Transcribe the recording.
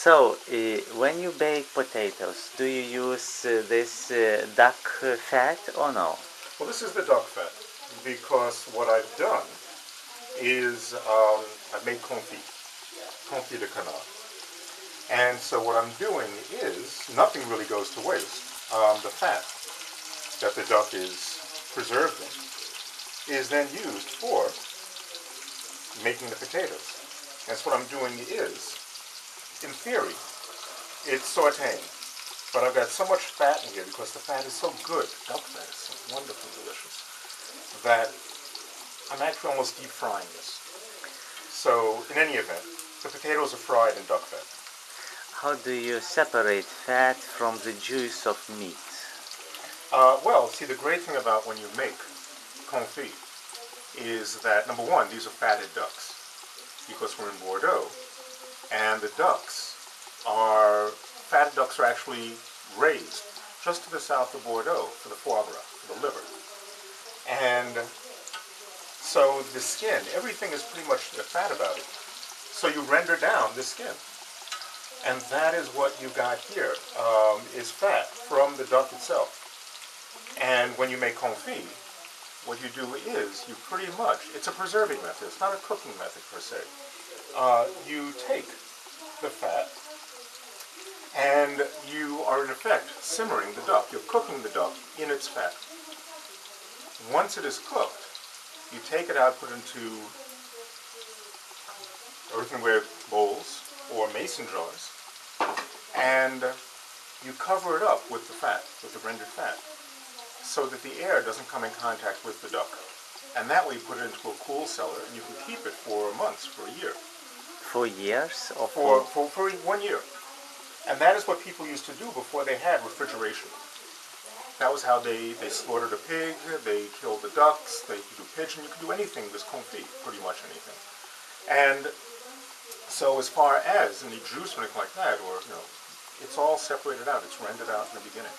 When you bake potatoes, do you use this duck fat or no? Well, this is the duck fat because what I've done is I've made confit de canard. And so what I'm doing is, nothing really goes to waste. The fat that the duck is preserved in is then used for making the potatoes. And so what I'm doing is, in theory, it's sauteing. But I've got so much fat in here because the fat is so good. Duck fat is so wonderfully delicious that I'm actually almost deep frying this. So in any event, the potatoes are fried in duck fat. How do you separate fat from the juice of meat? Well, see, the great thing about when you make confit is that, number one, these are fatted ducks because we're in Bordeaux, and the fatted ducks are actually raised just to the south of Bordeaux for the foie gras, for the liver. And so the skin, everything is pretty much fat about it. So you render down the skin. And that is what you got here, is fat from the duck itself. And when you make confit, what you do is you pretty much, it's a preserving method, it's not a cooking method per se. You take the fat and you are in effect simmering the duck. You're cooking the duck in its fat. Once it is cooked, you take it out, put it into earthenware bowls or mason jars, and you cover it up with the fat, with the rendered fat, so that the air doesn't come in contact with the duck. And that way you put it into a cool cellar and you can keep it for months, for a year. For years? Or for 1 year. And that is what people used to do before they had refrigeration. That was how they slaughtered a pig, they killed the ducks, they could do pigeon, you could do anything with confit, pretty much anything. And so as far as any juice or anything like that, or it's all separated out, it's rendered out in the beginning.